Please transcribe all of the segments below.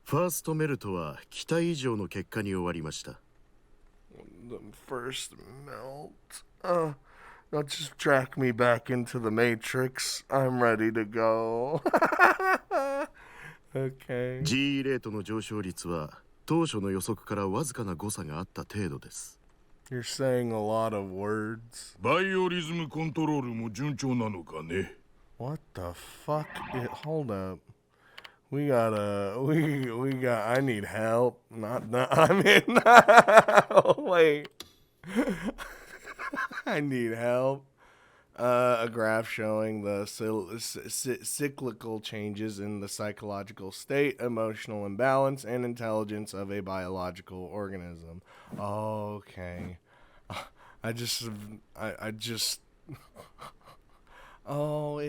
ファーストメルトは期待以上の結果に終わりました。The first melt. Now just track me back into the Matrix. I'm ready to go. Okay. G レートの上昇率は当初の予測からわずかな誤差があった程度です。You're saying a lot of words. バイオリズムコントロールも順調なのかね。 What the fuck? Hold up. We got. I need help. I mean, wait. I need help. A graph showing the cyclical changes in the psychological state, emotional imbalance, and intelligence of a biological organism. Okay. I just. Oh,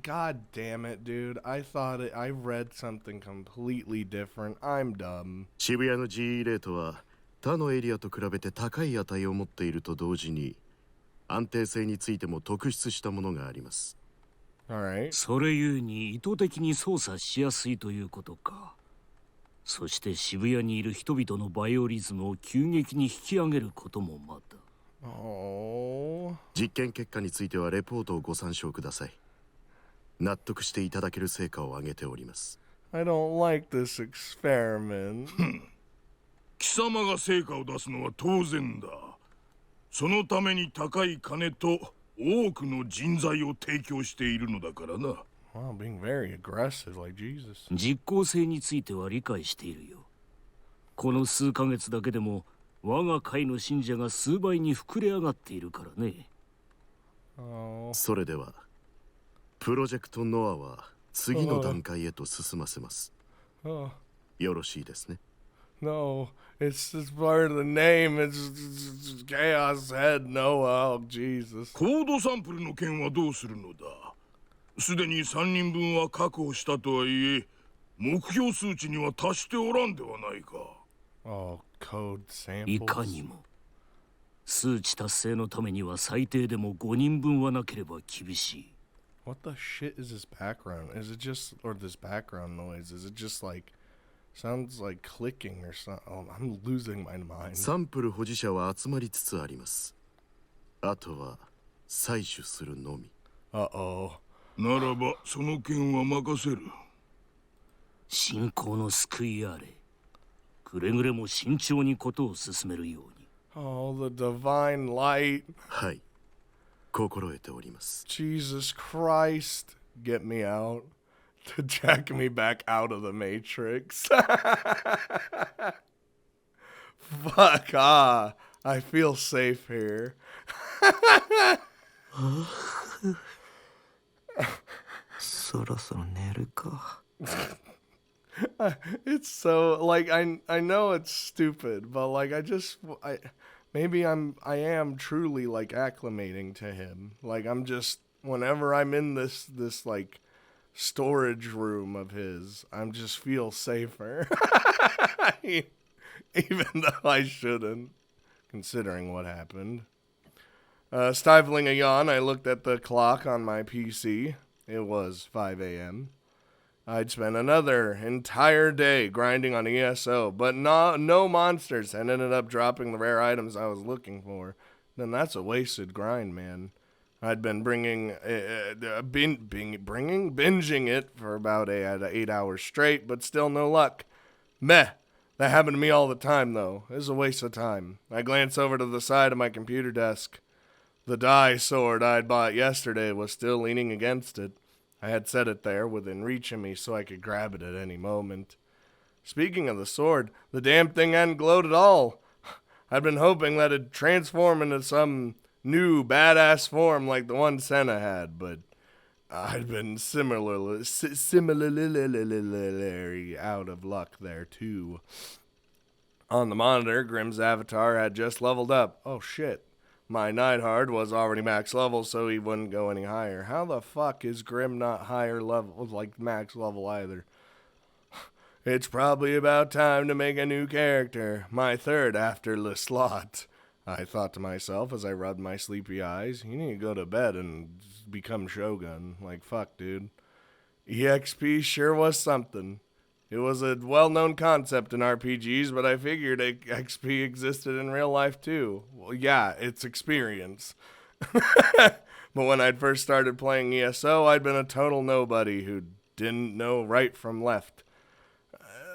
God damn it, dude. I read something completely different. I'm dumb. 渋谷の G レートは他のエリアと比べて高い値を持っていると同時に安定性についても特筆したものがあります。Alright. それゆえに意図的に操作しやすいということか。そして渋谷にいる人々のバイオリズムを急激に引き上げることもまた。Oh. 実験結果についてはレポートをご参照ください。納得していただける成果を上げております。I don't like this experiment. 貴様が成果を出すのは当然だ。そのために高い金と多くの人材を提供しているのだからな。Wow, being very aggressive, like Jesus. 実効性については理解しているよ。この数ヶ月だけでも我が会の信者が数倍に膨れ上がっているからね。それではプロジェクトノアは次の段階へと進ませます。よろしいですね。No, it's part of the name. It's Chaos Head Noah. Oh, Jesus. コードサンプルの件はどうするのだ。すでに3人分は確保したとはいえ、目標数値には達しておらんではないか。Oh, code samples. いかにも。数値達成のためには最低でも5人分はなければ厳しい。What the shit is this background? Is it just, or this background noise? Is it just like, sounds like clicking or something? Oh, I'm losing my mind. サンプル保持者は集まりつつあります。あとは採取するのみ。Uh-oh. ならばその件は任せる。信仰の救いあれ。くれぐれも慎重にことを進めるように。Oh, the divine light. はい、心得ております。Jesus Christ, get me out. To jack me back out of the Matrix. Fuck, I feel safe here. そろそろ寝るか。It's so like I know it's stupid, but like I am truly like acclimating to him. Like I'm just whenever I'm in this like storage room of his, I'm just feel safer. Even though I shouldn't, considering what happened. Stifling a yawn, I looked at the clock on my PC. It was 5 a.m. I'd spent another entire day grinding on ESO, but no monsters, and ended up dropping the rare items I was looking for. Then that's a wasted grind, man. I'd been binging it for about 8 hours straight, but still no luck. Meh. That happened to me all the time, though. It was a waste of time. I glanced over to the side of my computer desk. The die sword I'd bought yesterday was still leaning against it. I had set it there within reach of me so I could grab it at any moment. Speaking of the sword, the damn thing hadn't glowed at all. I'd been hoping that it'd transform into some new badass form like the one Senna had, but I'd been similarly out of luck there too. On the monitor, Grimm's avatar had just leveled up. Oh shit. My Neidhard was already max level, so he wouldn't go any higher. How the fuck is Grimm not higher level, like max level either? It's probably about time to make a new character. My third after Leslot. I thought to myself as I rubbed my sleepy eyes. You need to go to bed and become Shogun. Like, fuck, dude. EXP sure was something. It was a well-known concept in RPGs, but I figured XP existed in real life too. Well, yeah, it's experience. But when I'd first started playing ESO, I'd been a total nobody who didn't know right from left.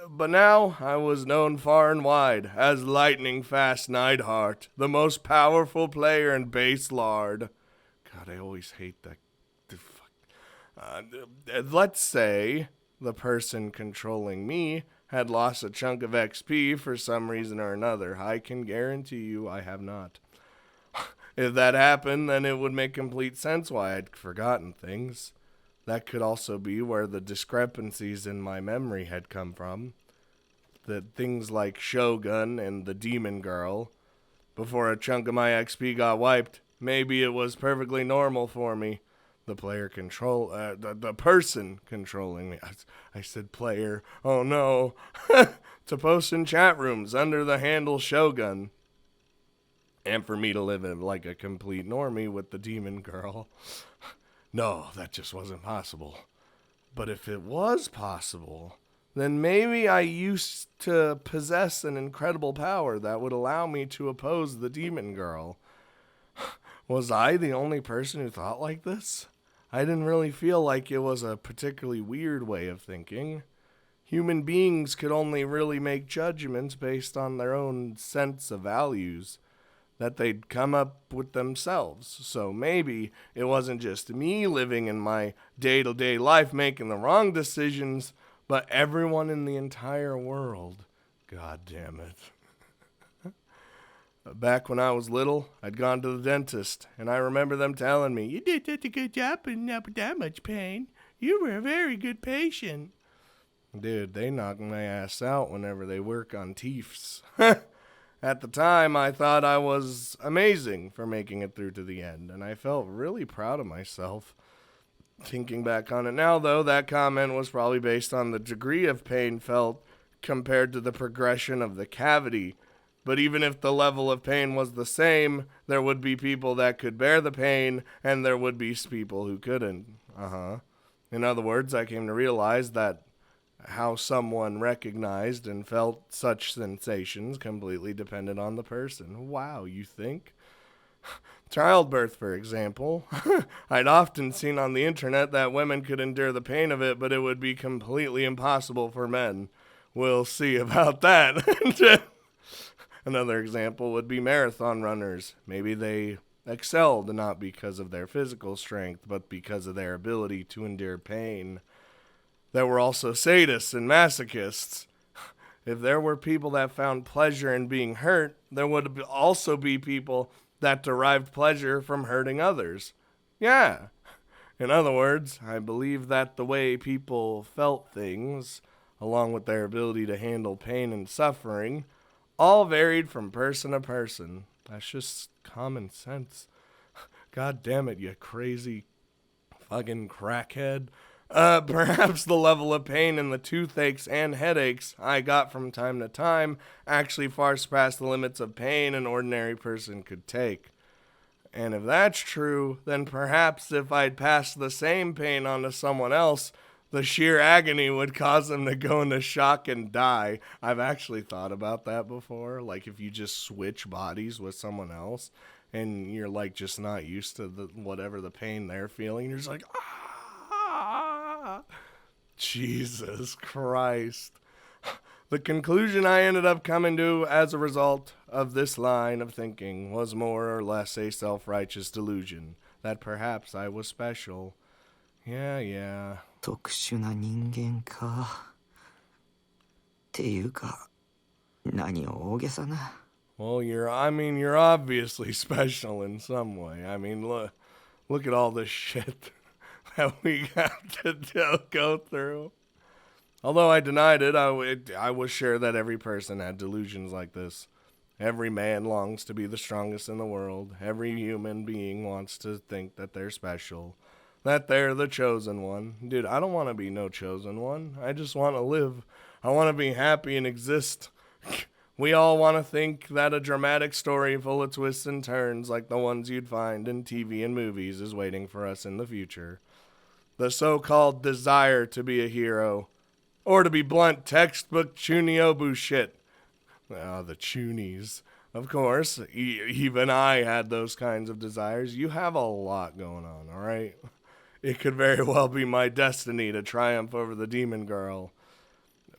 But now I was known far and wide as Lightning Fast Neidhart, the most powerful player in Base Lard. God, I always hate that. Let's say the person controlling me had lost a chunk of XP for some reason or another. I can guarantee you I have not. If that happened, then it would make complete sense why I'd forgotten things. That could also be where the discrepancies in my memory had come from. That things like Shogun and the Demon Girl. Before a chunk of my XP got wiped, maybe it was perfectly normal for me. The person controlling me. I said player. Oh no. To post in chat rooms under the handle Shogun. And for me to live like a complete normie with the Demon Girl. No, that just wasn't possible. But if it was possible, then maybe I used to possess an incredible power that would allow me to oppose the Demon Girl. Was I the only person who thought like this? I didn't really feel like it was a particularly weird way of thinking. Human beings could only really make judgments based on their own sense of values that they'd come up with themselves. So maybe it wasn't just me living in my day-to-day life making the wrong decisions, but everyone in the entire world. God damn it. Back when I was little, I'd gone to the dentist, and I remember them telling me, "You did such a good job putting up with that much pain. You were a very good patient." Dude, they knock my ass out whenever they work on teeths. At the time, I thought I was amazing for making it through to the end, and I felt really proud of myself. Thinking back on it now, though, that comment was probably based on the degree of pain felt compared to the progression of the cavity. But even if the level of pain was the same, there would be people that could bear the pain, and there would be people who couldn't. In other words, I came to realize that how someone recognized and felt such sensations completely depended on the person. Wow, you think? Childbirth, for example. I'd often seen on the internet that women could endure the pain of it, but it would be completely impossible for men. We'll see about that. Another example would be marathon runners. Maybe they excelled not because of their physical strength, but because of their ability to endure pain. There were also sadists and masochists. If there were people that found pleasure in being hurt, there would also be people that derived pleasure from hurting others. Yeah. In other words, I believe that the way people felt things, along with their ability to handle pain and suffering, all varied from person to person. That's just common sense. God damn it, you crazy fucking crackhead. Perhaps the level of pain and the toothaches and headaches I got from time to time actually far surpassed the limits of pain an ordinary person could take. And if that's true, then perhaps if I'd passed the same pain on to someone else, the sheer agony would cause them to go into shock and die. I've actually thought about that before. Like if you just switch bodies with someone else and you're like just not used to whatever the pain they're feeling, you're just like, ah. Jesus Christ. The conclusion I ended up coming to as a result of this line of thinking was more or less a self-righteous delusion that perhaps I was special. Yeah. 特殊な人間か。っていうか、何を大げさな。 Well, you're obviously special in some way. I mean, look at all this shit that we got to go through. Although I denied it, I was sure that every person had delusions like this. Every man longs to be the strongest in the world. Every human being wants to think that they're special, that they're the chosen one. Dude, I don't want to be no chosen one. I just want to live. I want to be happy and exist. We all want to think that a dramatic story full of twists and turns like the ones you'd find in TV and movies is waiting for us in the future. The so-called desire to be a hero. Or to be blunt, textbook Chuniobu shit. The Chunies. Of course, even I had those kinds of desires. You have a lot going on, alright? It could very well be my destiny to triumph over the demon girl.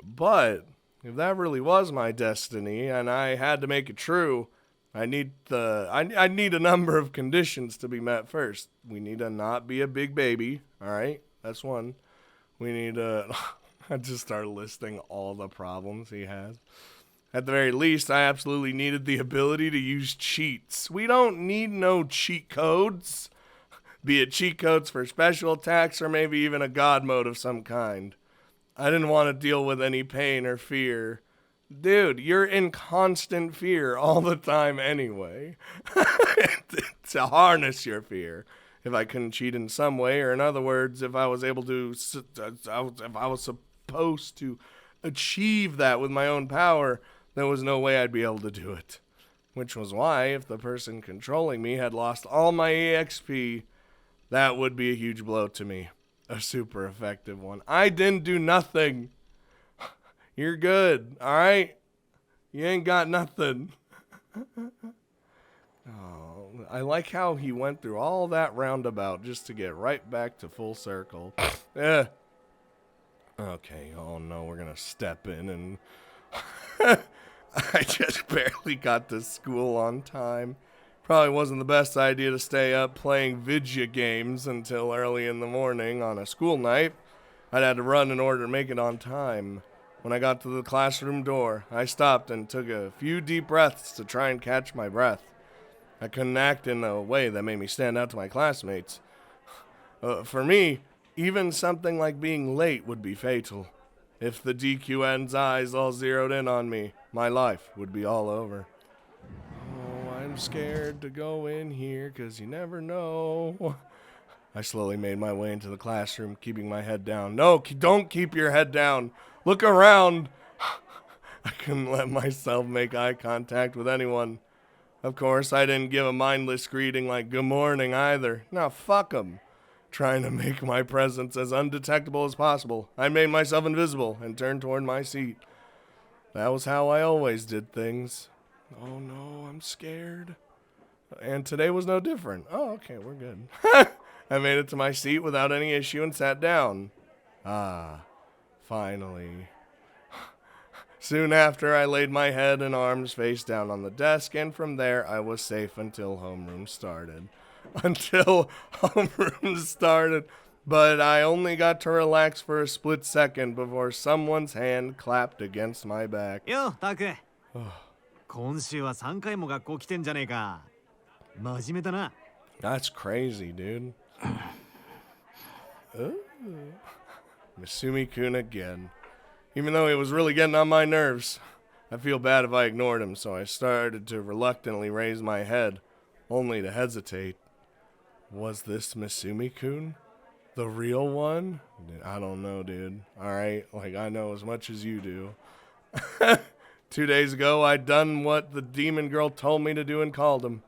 But if that really was my destiny and I had to make it true, I need a number of conditions to be met first. We need to not be a big baby, alright? That's one. We need to... I just started listing all the problems he has. At the very least, I absolutely needed the ability to use cheats. We don't need no cheat codes. Be it cheat codes for special attacks or maybe even a god mode of some kind. I didn't want to deal with any pain or fear. Dude, you're in constant fear all the time anyway. To harness your fear. If I couldn't cheat in some way, or in other words, if I was able to, if I was supposed to achieve that with my own power, there was no way I'd be able to do it. Which was why, if the person controlling me had lost all my EXP, that would be a huge blow to me. A super effective one. I didn't do nothing. You're good, alright? You ain't got nothing. Oh, I like how he went through all that roundabout just to get right back to full circle. Okay, oh no, we're gonna step in and... I just barely got to school on time. Probably wasn't the best idea to stay up playing video games until early in the morning on a school night. I'd had to run in order to make it on time. When I got to the classroom door, I stopped and took a few deep breaths to try and catch my breath. I couldn't act in a way that made me stand out to my classmates. For me, even something like being late would be fatal. If the DQN's eyes all zeroed in on me, my life would be all over. Oh, I'm scared to go in here, 'cause you never know. I slowly made my way into the classroom, keeping my head down. No, don't keep your head down. Look around. I couldn't let myself make eye contact with anyone. Of course, I didn't give a mindless greeting like good morning either. No, fuck 'em. Trying to make my presence as undetectable as possible, I made myself invisible and turned toward my seat. That was how I always did things. Oh no, I'm scared. And today was no different. Oh, okay, we're good. I made it to my seat without any issue and sat down. Ah, finally. Soon after, I laid my head and arms face down on the desk, and from there, I was safe until homeroom started. But I only got to relax for a split second before someone's hand clapped against my back. Yo, Taku. 今週は3回も学校来てんじゃねえか。真面目だな。 That's crazy, dude. Misumi-kun again. Even though he was really getting on my nerves, I feel bad if I ignored him, so I started to reluctantly raise my head, only to hesitate. Was this Misumi-kun? The real one? I don't know, dude. Alright, like I know as much as you do. 2 days ago, I'd done what the demon girl told me to do and called him.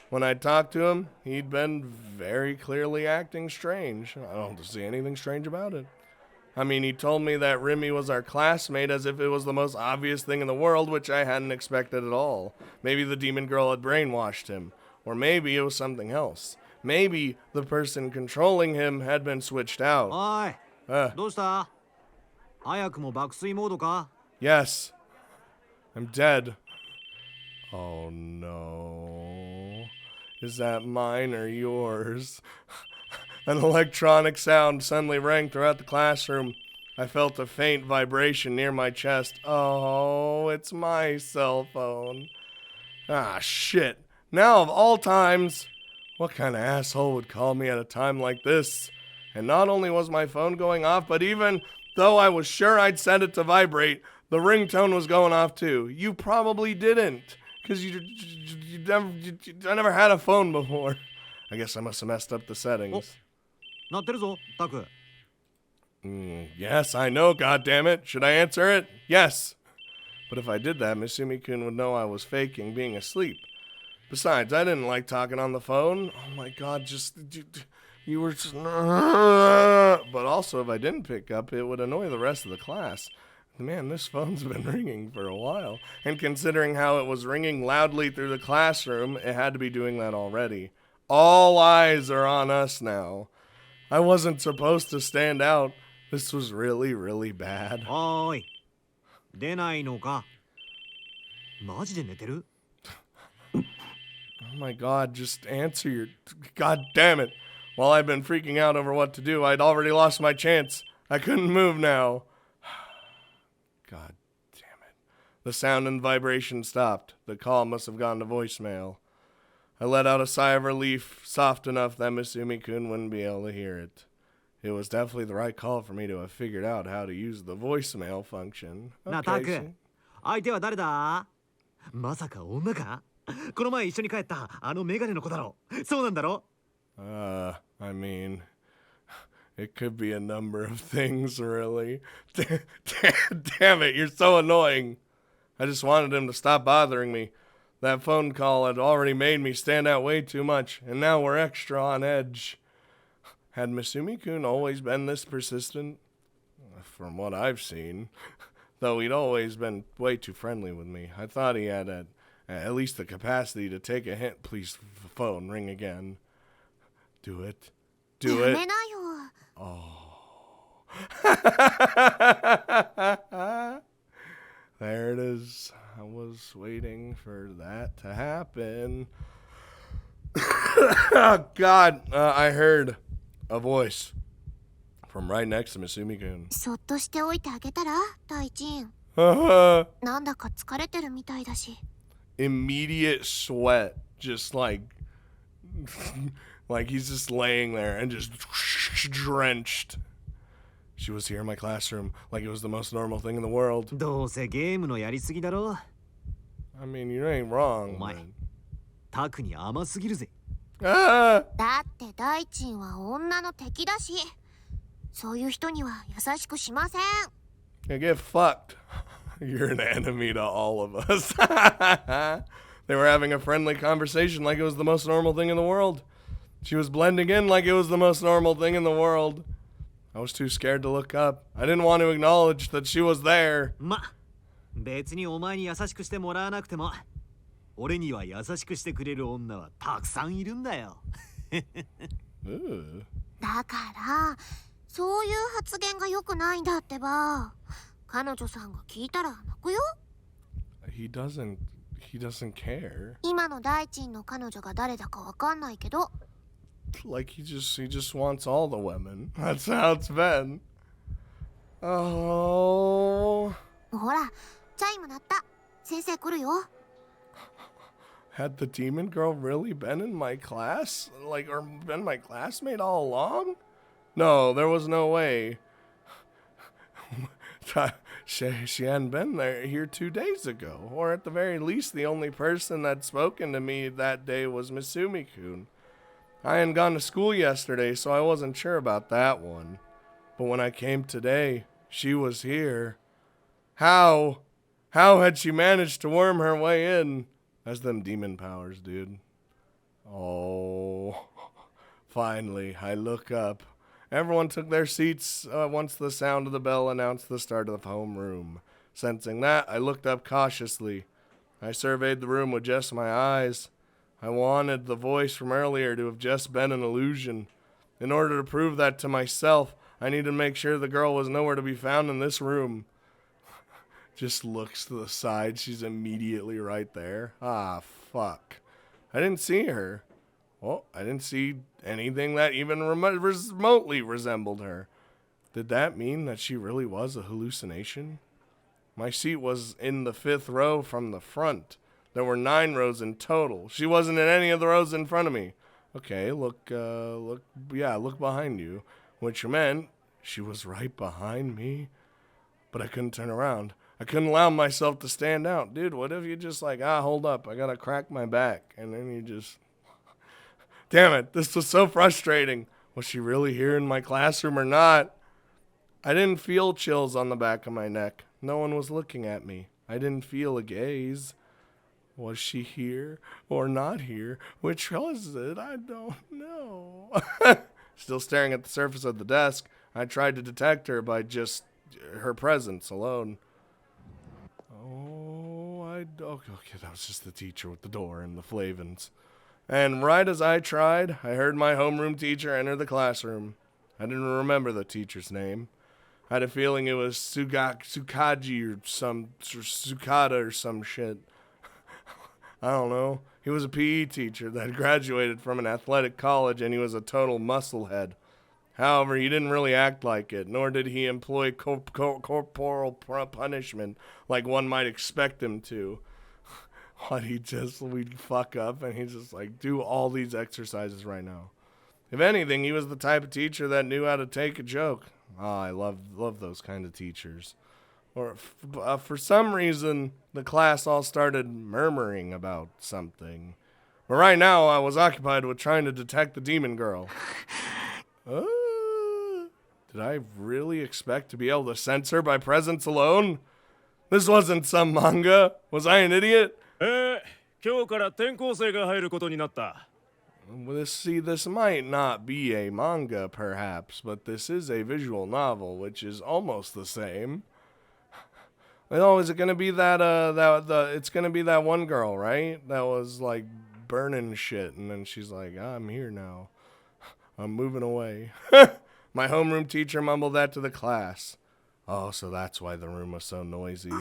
When I talked to him, he'd been very clearly acting strange. I don't see anything strange about it. I mean, he told me that Remy was our classmate as if it was the most obvious thing in the world, which I hadn't expected at all. Maybe the demon girl had brainwashed him. Or maybe it was something else. Maybe the person controlling him had been switched out. おい、どうした？早くも爆睡モードか？ Yes. I'm dead. Oh no. Is that mine or yours? An electronic sound suddenly rang throughout the classroom. I felt a faint vibration near my chest. Oh, it's my cell phone. Ah, shit. Now of all times, what kind of asshole would call me at a time like this? And not only was my phone going off, but even though I was sure I'd set it to vibrate, the ringtone was going off too. You probably didn't, because I never had a phone before. I guess I must have messed up the settings. 鳴ってるぞ、タク。 Yes, I know, goddammit. Should I answer it? Yes. But if I did that, Misumi-kun would know I was faking being asleep. Besides, I didn't like talking on the phone. Oh my god, just You were just... But also, if I didn't pick up, it would annoy the rest of the class. Man, this phone's been ringing for a while. And considering how it was ringing loudly through the classroom, it had to be doing that already. All eyes are on us now. I wasn't supposed to stand out. This was really, really bad. おーい。出ないのか。マジで寝てる？ Oh my god, just answer your... God damn it. While I've been freaking out over what to do, I'd already lost my chance. I couldn't move now. God damn it. The sound and vibration stopped. The call must have gone to voicemail. I let out a sigh of relief, soft enough that Misumi-kun wouldn't be able to hear it. It was definitely the right call for me to have figured out how to use the voicemail function. なあ、タク。相手は誰だ？まさか女か？この前一緒に帰ったあのメガネの子だろ。そうなんだろ？ I mean, it could be a number of things, really. Damn it, you're so annoying. I just wanted him to stop bothering me. That phone call had already made me stand out way too much, and now we're extra on edge. Had Misumi-kun always been this persistent? From what I've seen. Though he'd always been way too friendly with me. I thought he had at least the capacity to take a hint. Please, phone, ring again. Do it. Do it. Oh. There it is. I was waiting for that to happen. Oh, God. I heard a voice from right next to Misumi-kun. そっとしておいてあげたら、大臣。なんだか疲れてるみたいだし。 Immediate sweat. Just like he's just laying there and just drenched. She was here in my classroom like it was the most normal thing in the world. どうせゲームのやりすぎだろ。 I mean, you ain't wrong. お前、タクに甘すぎるぜ。Ah! だって大臣は女の敵だし、そういう人には優しくしません。 Yeah, get fucked. You're an enemy to all of us. They were having a friendly conversation like it was the most normal thing in the world. She was blending in like it was the most normal thing in the world. I was too scared to look up. I didn't want to acknowledge that she was there. ま、別にお前に優しくしてもらわなくても、俺には優しくしてくれる女はたくさんいるんだよ。だから、そういう発言が良くないんだってば。彼女さんが聞いたら泣くよ。He doesn't care. 今の大臣の彼女が誰だかわかんないけど。Like he just wants all the women. That's how it's been. Oh. ほら、チャイム鳴った。先生来るよ。Had the demon girl really been in my class? Like, or been my classmate all along? No, there was no way. She hadn't been here 2 days ago. Or at the very least, the only person that'd spoken to me that day was Misumi-kun. I hadn't gone to school yesterday, so I wasn't sure about that one. But when I came today, she was here. How had she managed to worm her way in? That's them demon powers, dude. Oh. Finally, I look up. Everyone took their seats once the sound of the bell announced the start of the homeroom. Sensing that, I looked up cautiously. I surveyed the room with just my eyes. I wanted the voice from earlier to have just been an illusion. In order to prove that to myself, I needed to make sure the girl was nowhere to be found in this room. Just looks to the side. She's immediately right there. Ah, fuck. I didn't see her. Well, I didn't see anything that even remotely resembled her. Did that mean that she really was a hallucination? My seat was in the 5th row from the front. There were 9 rows in total. She wasn't in any of the rows in front of me. Okay, look behind you. Which meant she was right behind me. But I couldn't turn around. I couldn't allow myself to stand out. Dude, what if you just like, hold up, I gotta crack my back. And then you just... Damn it, this was so frustrating. Was she really here in my classroom or not? I didn't feel chills on the back of my neck. No one was looking at me. I didn't feel a gaze. Was she here or not here? Which was it? I don't know. Still staring at the surface of the desk, I tried to detect her by just her presence alone. Okay, that was just the teacher with the door and the flavins. And right as I tried, I heard my homeroom teacher enter the classroom. I didn't remember the teacher's name. I had a feeling it was Tsukaji or Tsukada or some shit. I don't know. He was a PE teacher that graduated from an athletic college, and he was a total musclehead. However, he didn't really act like it, nor did he employ corporal punishment like one might expect him to. We'd fuck up, and he'd just like, do all these exercises right now. If anything, he was the type of teacher that knew how to take a joke. I love those kind of teachers. Or for some reason, the class all started murmuring about something. But right now, I was occupied with trying to detect the demon girl. Did I really expect to be able to sense her by presence alone? This wasn't some manga. Was I an idiot? 今日から転校生が入ることになった。 This might not be a manga, perhaps, but this is a visual novel, which is almost the same. Oh, is it gonna be it's gonna be that one girl, right? That was like burning shit, and then she's like, I'm here now. I'm moving away. My homeroom teacher mumbled that to the class. Oh, so that's why the room was so noisy.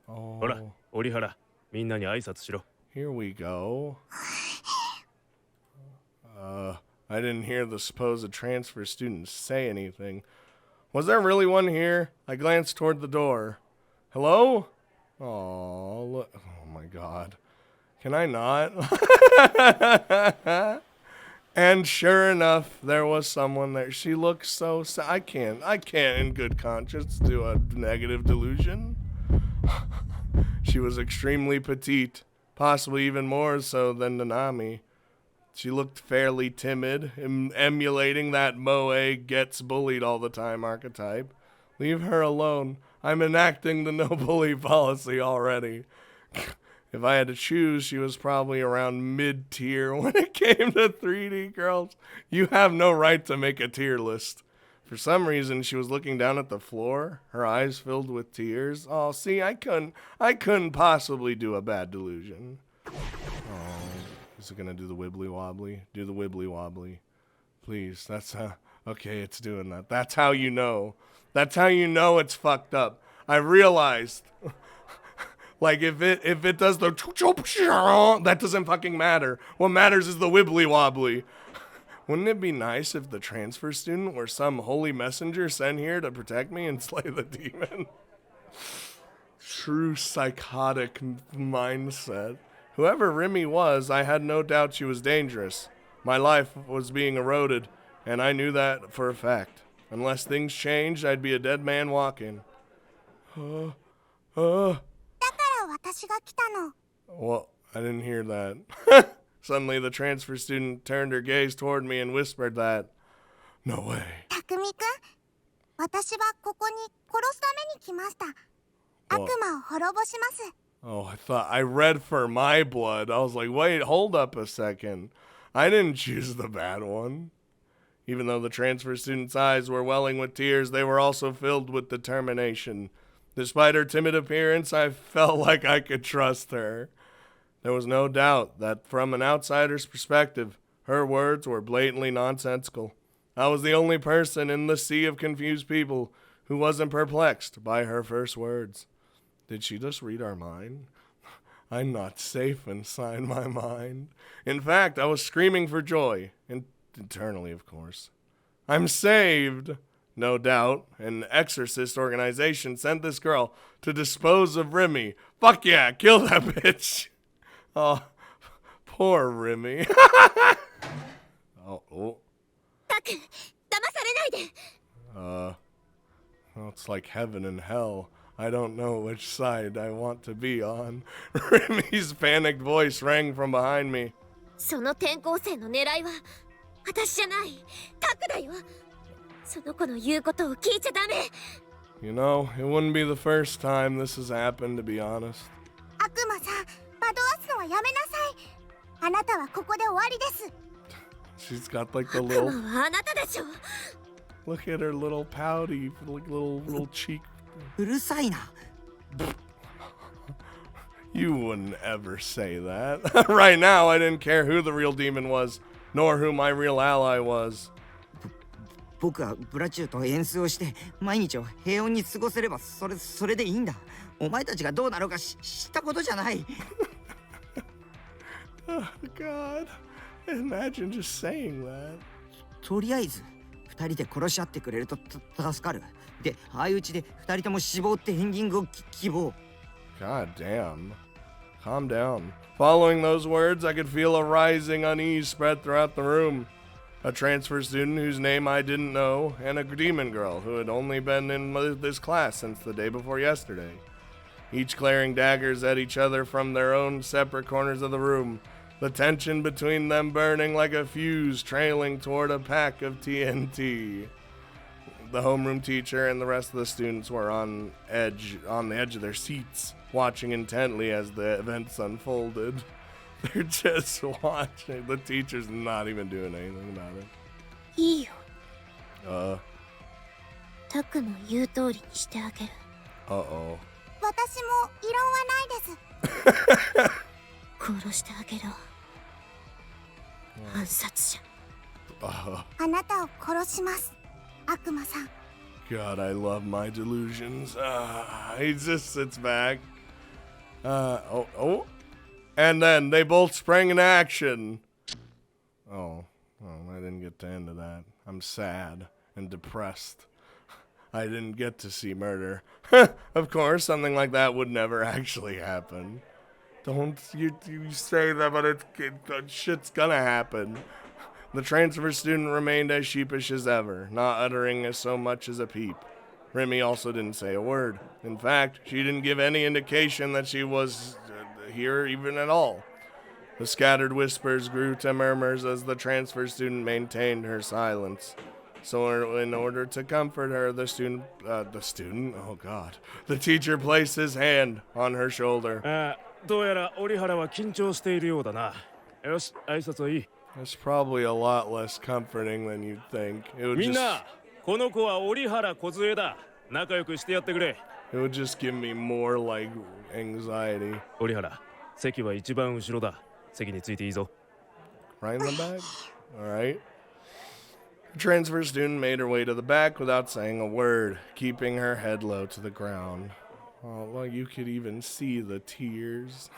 Oh. ほら、折原、みんなに挨拶しろ。 Here we go. I didn't hear the supposed transfer student say anything. Was there really one here? I glanced toward the door. Hello? Oh, look. Oh my god. Can I not? And sure enough, there was someone there. She looked so I can't in good conscience do a negative delusion. She was extremely petite, possibly even more so than Nanami. She looked fairly timid, emulating that moe gets bullied all the time archetype. Leave her alone. I'm enacting the no bully policy already. If I had to choose, she was probably around mid-tier when it came to 3D girls. You have no right to make a tier list. For some reason, she was looking down at the floor, her eyes filled with tears. Oh, see, I couldn't possibly do a bad delusion. Oh, is it gonna do the wibbly wobbly? Do the wibbly wobbly, please. That's okay. It's doing that. That's how you know. That's how you know it's fucked up. I realized. Like, if it does the that doesn't fucking matter. What matters is the wibbly wobbly. Wouldn't it be nice if the transfer student were some holy messenger sent here to protect me and slay the demon? True psychotic mindset. Whoever Remy was, I had no doubt she was dangerous. My life was being eroded, and I knew that for a fact. Unless things changed, I'd be a dead man walking. Well, I didn't hear that. Suddenly, the transfer student turned her gaze toward me and whispered that. No way. Takumi-kun, 私はここに殺すために来ました。悪魔を滅ぼします。 Oh, I read for my blood. I was like, wait, hold up a second. I didn't choose the bad one. Even though the transfer student's eyes were welling with tears, they were also filled with determination. Despite her timid appearance, I felt like I could trust her. There was no doubt that from an outsider's perspective, her words were blatantly nonsensical. I was the only person in the sea of confused people who wasn't perplexed by her first words. Did she just read our mind? I'm not safe inside my mind. In fact, I was screaming for joy, internally, of course. I'm saved! No doubt, an exorcist organization sent this girl to dispose of Remy. Fuck yeah, kill that bitch! Oh, poor Remy. Oh. Well, it's like heaven and hell. I don't know which side I want to be on. Remy's panicked voice rang from behind me. その転校生の狙いは私じゃない。タクだよ。その子の言うことを聞いちゃダメ。 You know, it wouldn't be the first time this has happened, to be honest. 悪魔さん、惑わすのはやめなさい。あなたはここで終わりです。She's got like the 悪 little. 魔はあなたでしょ。 Look at her little pouty, like little cheek. うるさいな。 You wouldn't ever say that. Right now, I didn't care who the real demon was, nor who my real ally was. 僕はブラチューと演奏して毎日を平穏に過ごせればそれでいいんだ。お前たちがどうなろうか知ったことじゃない。 Oh God, imagine just saying that. とりあえず二人で殺し合ってくれると助かる。で、相打ちで二人とも死亡ってエンディングを希望。 God damn. Calm down. Following those words, I could feel a rising unease spread throughout the room. A transfer student whose name I didn't know, and a demon girl who had only been in this class since the day before yesterday. Each glaring daggers at each other from their own separate corners of the room, the tension between them burning like a fuse trailing toward a pack of TNT. The homeroom teacher and the rest of the students were on the edge of their seats, watching intently as the events unfolded. They're just watching. The teacher's not even doing anything about it. いいよ。タクの言う通りにしてあげる。 Uh-oh. 私も異論はないです。殺してあげろ。暗殺者。あなたを殺します。悪魔さん。 God, I love my delusions. He just sits back. And then they both sprang into action. Oh, I didn't get to end of that. I'm sad and depressed. I didn't get to see murder. Of course, something like that would never actually happen. Don't you say that, but shit's gonna happen. The transfer student remained as sheepish as ever, not uttering so much as a peep. Remy also didn't say a word. In fact, she didn't give any indication that she was here even at all. The scattered whispers grew to murmurs as the transfer student maintained her silence. So in order to comfort her, the teacher placed his hand on her shoulder. どうやら折原は緊張しているようだな。よし、挨拶はいい。 It's probably a lot less comforting than you'd think. It would みん just な、この子は折原梢だ。仲良くしてやってくれ。 it would just give me more like anxiety. 折原、席は一番後ろだ。席についていいぞ。 Right in the back? Alright. The transfer student made her way to the back without saying a word, keeping her head low to the ground. Oh, well, you could even see the tears.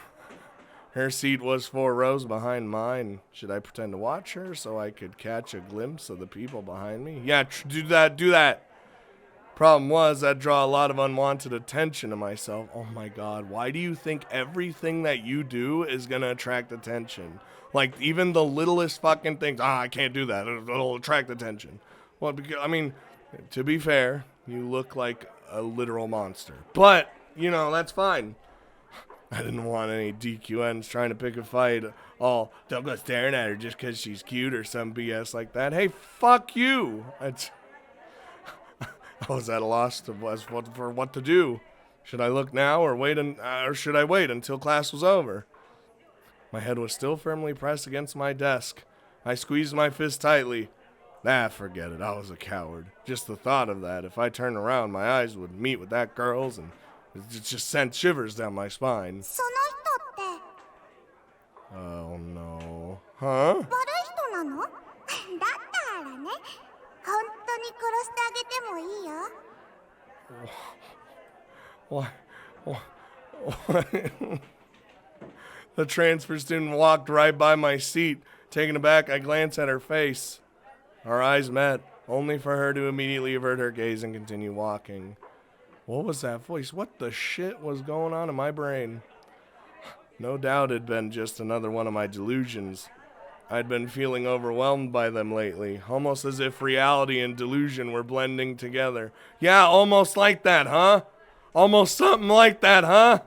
Her seat was 4 rows behind mine. Should I pretend to watch her so I could catch a glimpse of the people behind me? Yeah, do that. Problem was, I'd draw a lot of unwanted attention to myself. Oh my god, why do you think everything that you do is gonna attract attention? Like, even the littlest fucking things. I can't do that. It'll attract attention. Well, because, I mean, to be fair, you look like a literal monster. But, you know, that's fine. I didn't want any DQNs trying to pick a fight. Oh, don't go staring at her just because she's cute or some BS like that. Hey, fuck you. I was at a loss for what to do. Should I look now or should I wait until class was over? My head was still firmly pressed against my desk. I squeezed my fist tightly. Forget it. I was a coward. Just the thought of that. If I turned around, my eyes would meet with that girl's, and it just sent shivers down my spine. その人って Oh no. Huh? 悪い人なの？だったらね、本当に殺してあげてもいいよ。 What? The transfer student walked right by my seat. Taken aback, I glanced at her face. Our eyes met, only for her to immediately avert her gaze and continue walking. What was that voice? What the shit was going on in my brain? No doubt it'd been just another one of my delusions. I'd been feeling overwhelmed by them lately, almost as if reality and delusion were blending together. Yeah, almost like that, huh? Almost something like that, huh?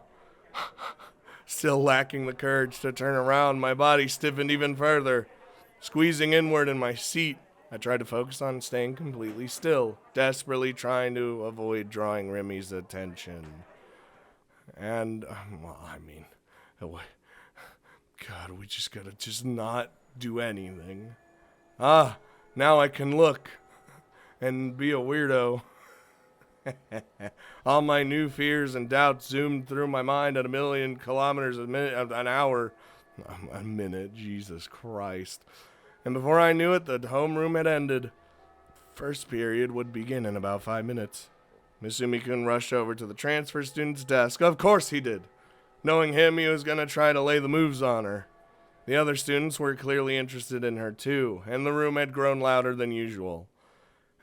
Still lacking the courage to turn around, my body stiffened even further. Squeezing inward in my seat, I tried to focus on staying completely still, desperately trying to avoid drawing Remy's attention. And, well, I mean, God, we just gotta not do anything. Ah, now I can look and be a weirdo. All my new fears and doubts zoomed through my mind at 1,000,000 kilometers an hour. A minute, Jesus Christ. And before I knew it, the homeroom had ended. First period would begin in about 5 minutes. Misumi-kun rushed over to the transfer student's desk. Of course he did. Knowing him, he was going to try to lay the moves on her. The other students were clearly interested in her too, and the room had grown louder than usual.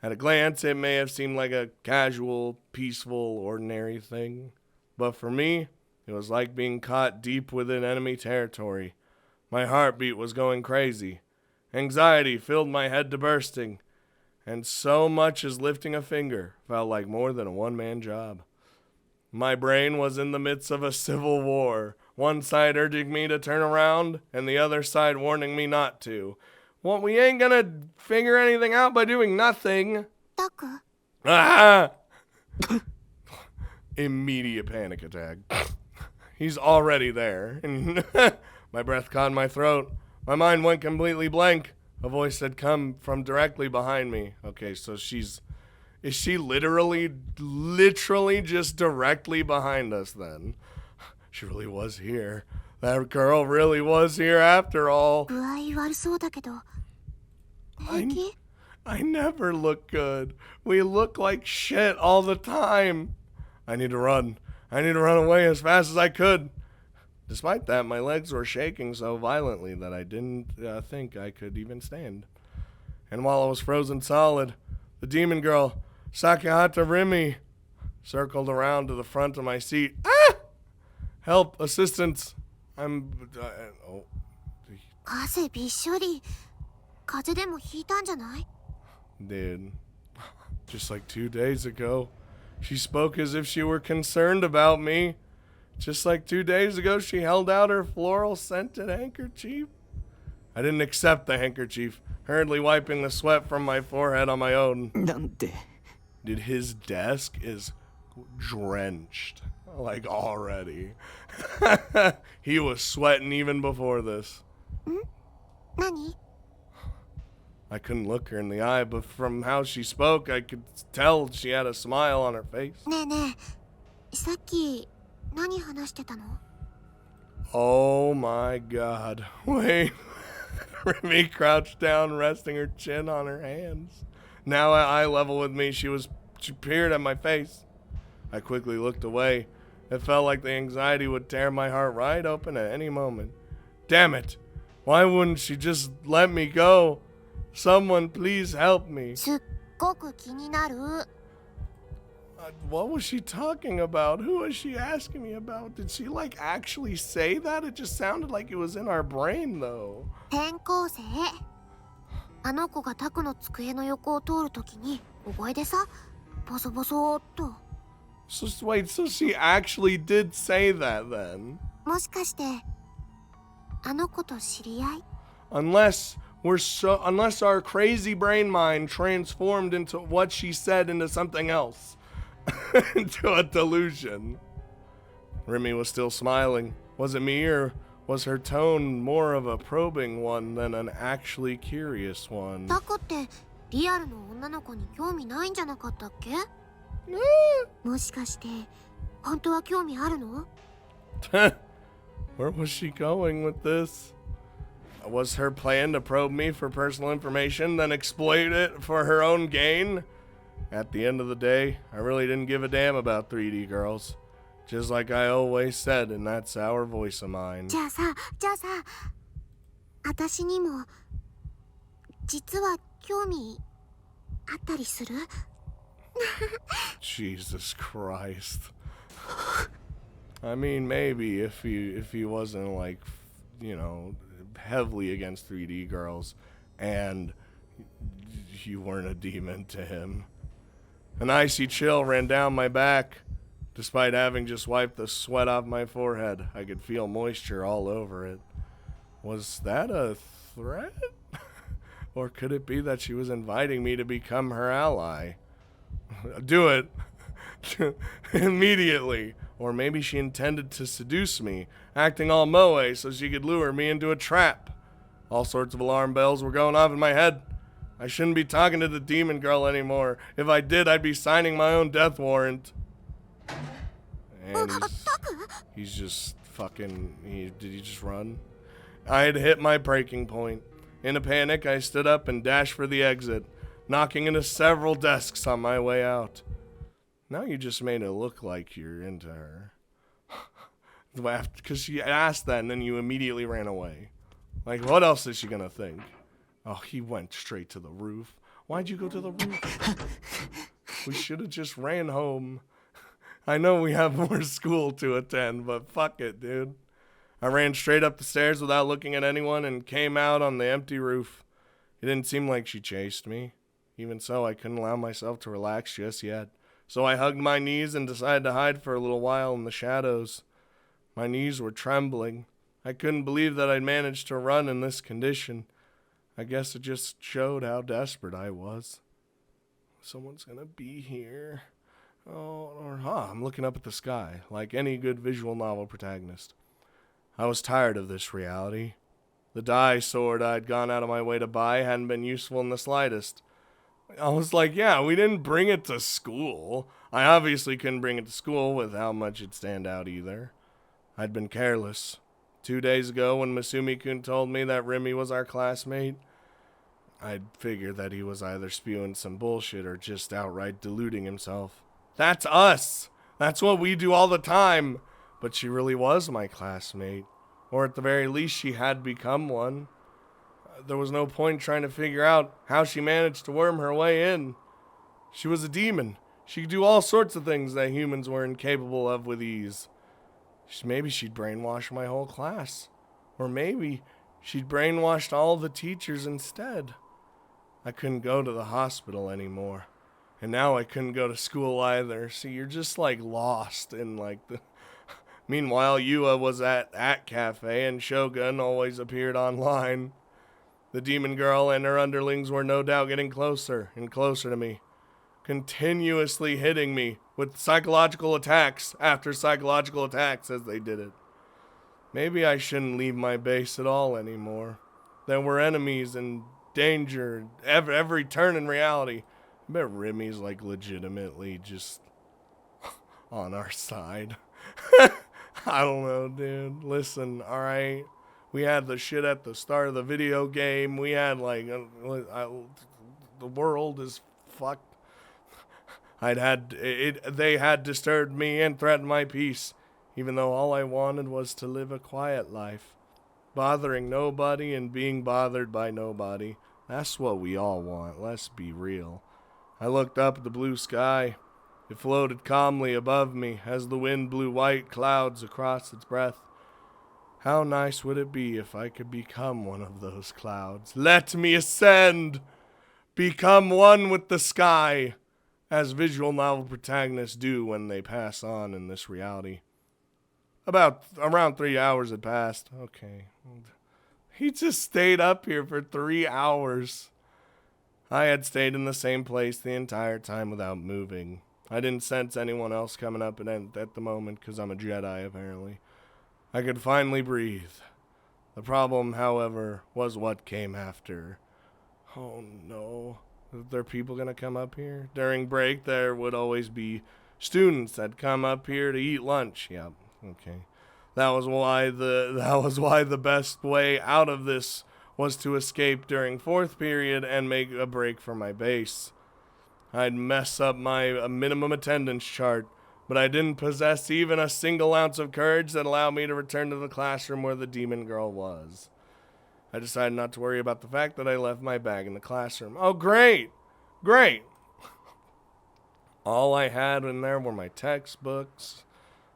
At a glance, it may have seemed like a casual, peaceful, ordinary thing. But for me, it was like being caught deep within enemy territory. My heartbeat was going crazy. Anxiety filled my head to bursting. And so much as lifting a finger felt like more than a one-man job. My brain was in the midst of a civil war, one side urging me to turn around, and the other side warning me not to. Well, we ain't gonna figure anything out by doing nothing. Taku. Ah! Immediate panic attack. He's already there. My breath caught in my throat. My mind went completely blank. A voice had come from directly behind me. Okay, so is she literally just directly behind us then? She really was here. That girl really was here after all. I never look good. We look like shit all the time. I need to run. I need to run away as fast as I could. Despite that, my legs were shaking so violently that I didn't think I could even stand. And while I was frozen solid, the demon girl, Sakihata Rimi, circled around to the front of my seat. Ah! Help! Assistance! Dude, just like 2 days ago, she spoke as if she were concerned about me. Just like 2 days ago, she held out her floral-scented handkerchief. I didn't accept the handkerchief, hurriedly wiping the sweat from my forehead on my own. Dude, his desk is drenched, like already. He was sweating even before this. Nani? I couldn't look her in the eye, but from how she spoke, I could tell she had a smile on her face. Oh my God. Wait. Remy crouched down, resting her chin on her hands. Now at eye level with me, she peered at my face. I quickly looked away. It felt like the anxiety would tear my heart right open at any moment. Damn it. Why wouldn't she just let me go? Someone please help me. What was she talking about? Who was she asking me about? Did she actually say that? It just sounded like it was in our brain though. So wait, so she actually did say that then? Unless our crazy brain mind transformed into what she said into something else. Into a delusion. Remy was still smiling. Was it me, or was her tone more of a probing one than an actually curious one? Where was she going with this? Was her plan to probe me for personal information, then exploit it for her own gain? At the end of the day, I really didn't give a damn about 3D girls. Just like I always said in that sour voice of mine. Jesus Christ. I mean, maybe if he wasn't heavily against 3D girls and you weren't a demon to him. An icy chill ran down my back. Despite having just wiped the sweat off my forehead, I could feel moisture all over it. Was that a threat? Or could it be that she was inviting me to become her ally? Do it. Immediately. Or maybe she intended to seduce me, acting all moe so she could lure me into a trap. All sorts of alarm bells were going off in my head. I shouldn't be talking to the demon girl anymore. If I did, I'd be signing my own death warrant. And he's just fucking, did he just run? I had hit my breaking point. In a panic, I stood up and dashed for the exit, knocking into several desks on my way out. Now you just made it look like you're into her. Because she asked that and then you immediately ran away. Like, what else is she gonna think? Oh, he went straight to the roof. Why'd you go to the roof? We should have just ran home. I know we have more school to attend, but fuck it, dude. I ran straight up the stairs without looking at anyone and came out on the empty roof. It didn't seem like she chased me. Even so, I couldn't allow myself to relax just yet. So I hugged my knees and decided to hide for a little while in the shadows. My knees were trembling. I couldn't believe that I'd managed to run in this condition. I guess it just showed how desperate I was. Someone's gonna be here. I'm looking up at the sky, like any good visual novel protagonist. I was tired of this reality. The dye sword I'd gone out of my way to buy hadn't been useful in the slightest. I was like, yeah, we didn't bring it to school. I obviously couldn't bring it to school with how much it'd stand out either. I'd been careless. 2 days ago, when Masumi-kun told me that Remy was our classmate, I'd figured that he was either spewing some bullshit or just outright deluding himself. That's us! That's what we do all the time! But she really was my classmate. Or at the very least, she had become one. There was no point trying to figure out how she managed to worm her way in. She was a demon. She could do all sorts of things that humans were incapable of with ease. Maybe she'd brainwash my whole class. Or maybe she'd brainwashed all the teachers instead. I couldn't go to the hospital anymore. And now I couldn't go to school either. See, you're just like lost in like the... Meanwhile, Yua was at Cafe and Shogun always appeared online. The demon girl and her underlings were no doubt getting closer and closer to me, continuously hitting me with psychological attacks after psychological attacks as they did it. Maybe I shouldn't leave my base at all anymore. There were enemies and danger every turn in reality. I bet Remy's like legitimately just on our side. I don't know, dude. Listen, alright. We had the shit at the start of the video game. We had like, the world is fucked. They had disturbed me and threatened my peace, even though all I wanted was to live a quiet life, bothering nobody and being bothered by nobody. That's what we all want, let's be real. I looked up at the blue sky. It floated calmly above me as the wind blew white clouds across its breadth. How nice would it be if I could become one of those clouds? Let me ascend! Become one with the sky, as visual novel protagonists do when they pass on in this reality. Around 3 hours had passed. Okay. He just stayed up here for 3 hours. I had stayed in the same place the entire time without moving. I didn't sense anyone else coming up at the moment because I'm a Jedi, apparently. I could finally breathe. The problem, however, was what came after. Oh no. Are there people going to come up here? During break, there would always be students that come up here to eat lunch. Yep, okay. That was why the best way out of this was to escape during fourth period and make a break for my base. I'd mess up my minimum attendance chart, but I didn't possess even a single ounce of courage that allowed me to return to the classroom where the demon girl was. I decided not to worry about the fact that I left my bag in the classroom. Oh, great! Great! All I had in there were my textbooks,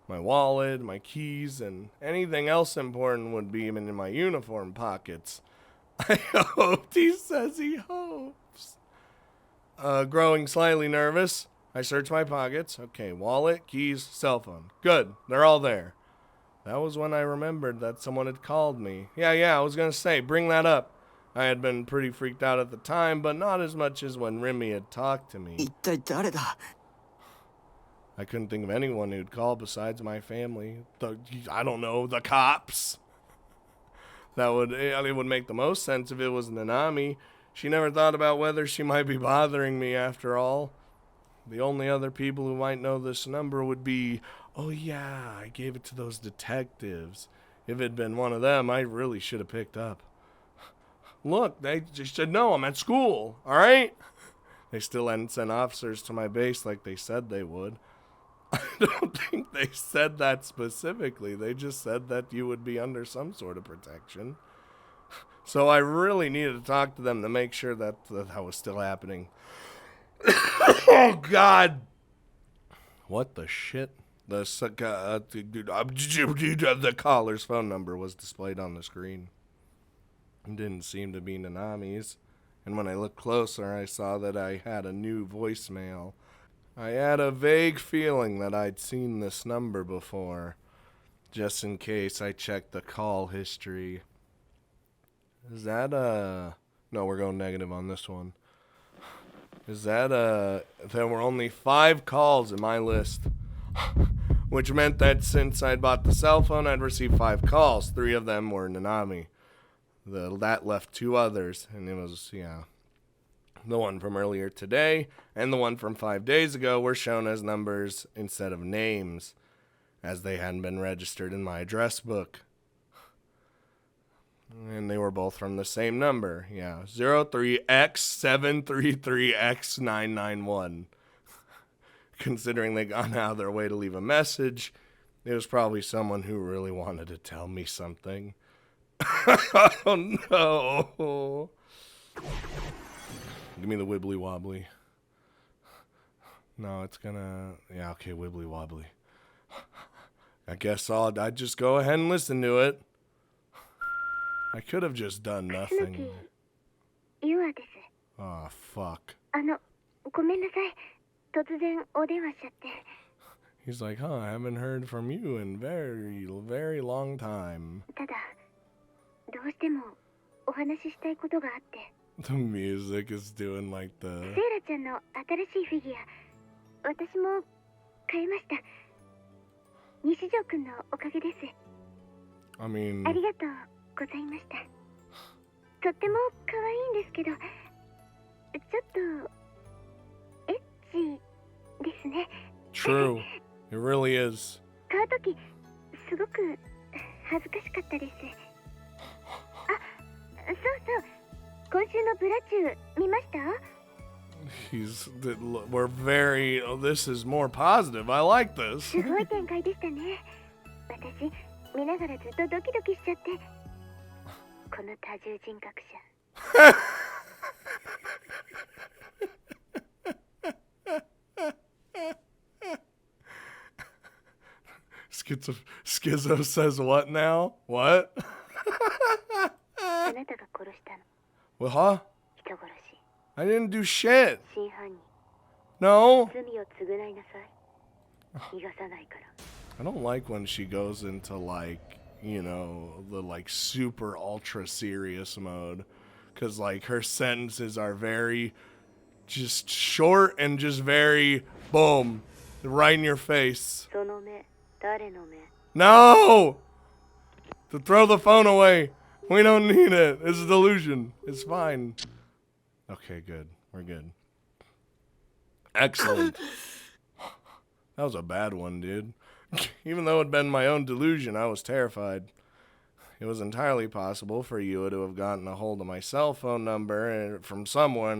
my wallet, my keys, and anything else important would be in my uniform pockets. I hoped, he says he hopes. Growing slightly nervous, I searched my pockets. Okay, wallet, keys, cell phone. Good, they're all there. That was when I remembered that someone had called me. Yeah, I was gonna say, bring that up. I had been pretty freaked out at the time, but not as much as when Remy had talked to me. I couldn't think of anyone who'd call besides my family. I don't know, the cops. It would make the most sense if it was Nanami. She never thought about whether she might be bothering me after all. The only other people who might know this number would be, oh yeah, I gave it to those detectives. If it had been one of them, I really should have picked up. Look, they just said, no, I'm at school, all right? They still hadn't sent officers to my base like they said they would. I don't think they said that specifically. They just said that you would be under some sort of protection. So I really needed to talk to them to make sure that was still happening. Oh, God. What the shit? The caller's phone number was displayed on the screen. It didn't seem to be Nanami's. And when I looked closer, I saw that I had a new voicemail. I had a vague feeling that I'd seen this number before. Just in case, I checked the call history. Is that No, we're going negative on this one. Is that There were only 5 calls in my list. Which meant that since I'd bought the cell phone, I'd received 5 calls. 3 of them were Nanami. That left 2 others, and it was, the one from earlier today and the one from 5 days ago were shown as numbers instead of names, as they hadn't been registered in my address book. And they were both from the same number, 03X733X991. Considering they gone out of their way to leave a message, it was probably someone who really wanted to tell me something. Oh no. Give me the wibbly wobbly. No, it's gonna... Yeah, okay, wibbly wobbly. I guess I'd just go ahead and listen to it. I could have just done nothing. Oh, fuck. He's like, I haven't heard from you in very, very long time. The music is doing like the... I mean... True. It really is. We're very... Oh, this is more positive. I like this. Schizo says what now? What? Well, huh? I didn't do shit. No. I don't like when she goes into like, the like super ultra serious mode. Cause like her sentences are very just short and just very boom. Right in your face. No! To throw the phone away. We don't need it. It's a delusion. It's fine. Okay, good. We're good. Excellent. That was a bad one, dude. Even though it had been my own delusion, I was terrified. It was entirely possible for you to have gotten a hold of my cell phone number from somewhere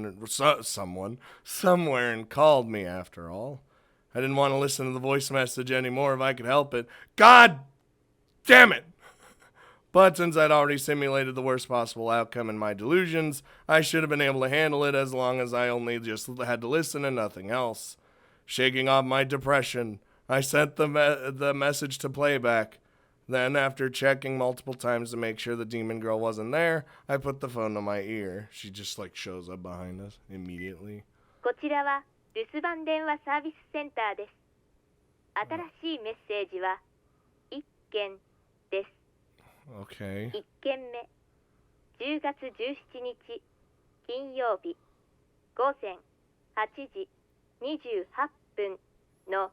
and called me after all. I didn't want to listen to the voice message anymore if I could help it. God damn it! But since I'd already simulated the worst possible outcome in my delusions, I should have been able to handle it as long as I only just had to listen and nothing else. Shaking off my depression, I sent the message to playback. Then, after checking multiple times to make sure the demon girl wasn't there, I put the phone to my ear. She just like shows up behind us immediately. こちらは留守番電話サービスセンターです。新しいメッセージは1件です。Okay. 1件目、10月17日金曜日午前8時28分の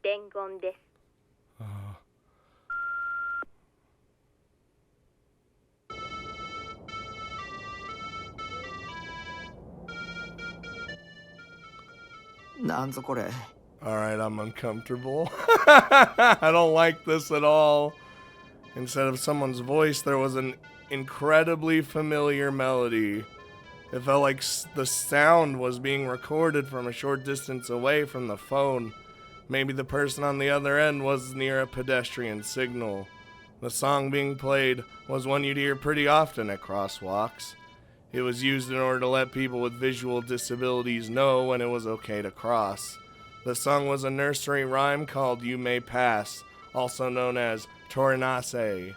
伝言です。なんぞこれ。 Alright, I'm uncomfortable. I don't like this at all. Instead of someone's voice, there was an incredibly familiar melody. It felt like the sound was being recorded from a short distance away from the phone. Maybe the person on the other end was near a pedestrian signal. The song being played was one you'd hear pretty often at crosswalks. It was used in order to let people with visual disabilities know when it was okay to cross. The song was a nursery rhyme called You May Pass, also known as Torinase.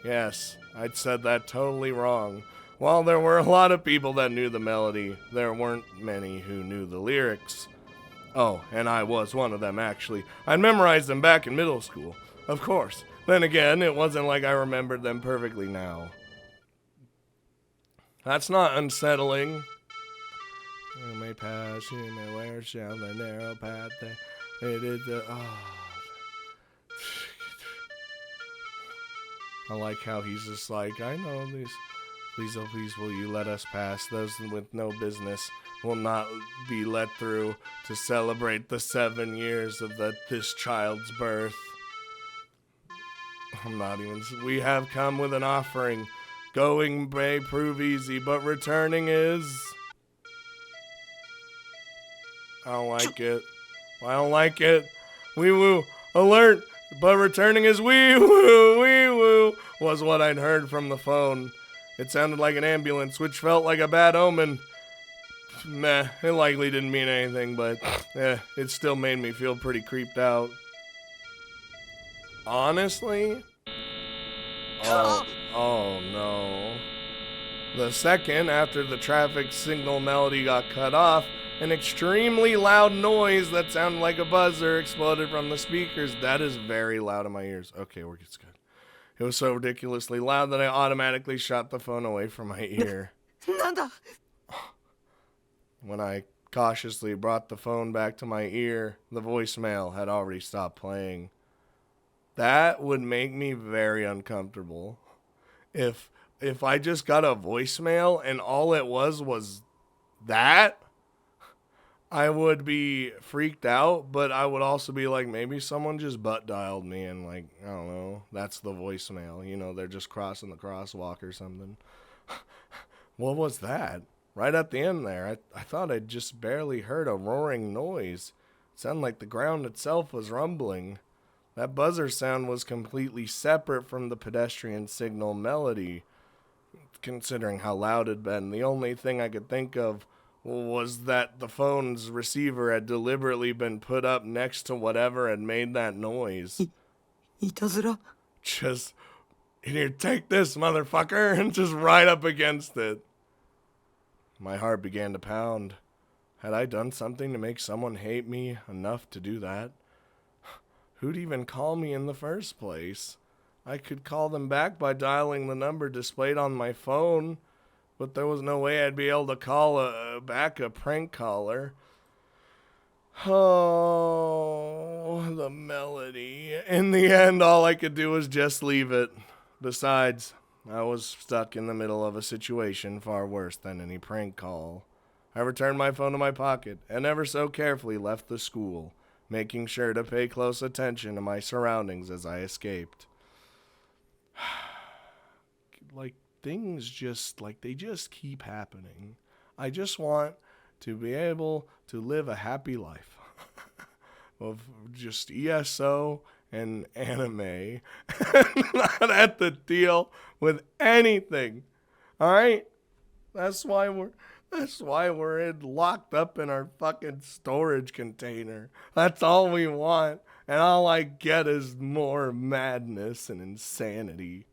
Yes, I'd said that totally wrong. While there were a lot of people that knew the melody, there weren't many who knew the lyrics. Oh, and I was one of them, actually. I'd memorized them back in middle school, of course. Then again, it wasn't like I remembered them perfectly now. That's not unsettling. You may pass, you may wear down the narrow path. It is the... Oh. I like how he's just like, I know this. Please, oh please, will you let us pass? Those with no business will not be let through to celebrate the 7 years of this child's birth. I'm not even... We have come with an offering. Going may prove easy, but returning is... I don't like it. I don't like it. Wee woo. Alert. But returning is wee woo, was what I'd heard from the phone. It sounded like an ambulance, which felt like a bad omen. Meh, it likely didn't mean anything, but it still made me feel pretty creeped out. Honestly? Oh no. The second after the traffic signal melody got cut off, an extremely loud noise that sounded like a buzzer exploded from the speakers. That is very loud in my ears. Okay, it's good. It was so ridiculously loud that I automatically shot the phone away from my ear. When I cautiously brought the phone back to my ear, the voicemail had already stopped playing. That would make me very uncomfortable. If I just got a voicemail and all it was that, I would be freaked out, but I would also be like, maybe someone just butt dialed me and like, I don't know, that's the voicemail. You know, they're just crossing the crosswalk or something. What was that? Right at the end there, I thought I'd just barely heard a roaring noise. It sounded like the ground itself was rumbling. That buzzer sound was completely separate from the pedestrian signal melody. Considering how loud it'd been, the only thing I could think of was that the phone's receiver had deliberately been put up next to whatever had made that noise. Just, here, take this, motherfucker, and just right up against it. My heart began to pound. Had I done something to make someone hate me enough to do that? Who'd even call me in the first place? I could call them back by dialing the number displayed on my phone, but there was no way I'd be able to call back a prank caller. Oh, the melody. In the end, all I could do was just leave it. Besides, I was stuck in the middle of a situation far worse than any prank call. I returned my phone to my pocket and ever so carefully left the school, making sure to pay close attention to my surroundings as I escaped. Like, things just, like, they just keep happening. I just want to be able to live a happy life of just ESO and anime and not have to deal with anything. All right? That's why we're locked up in our fucking storage container. That's all we want. And all I get is more madness and insanity.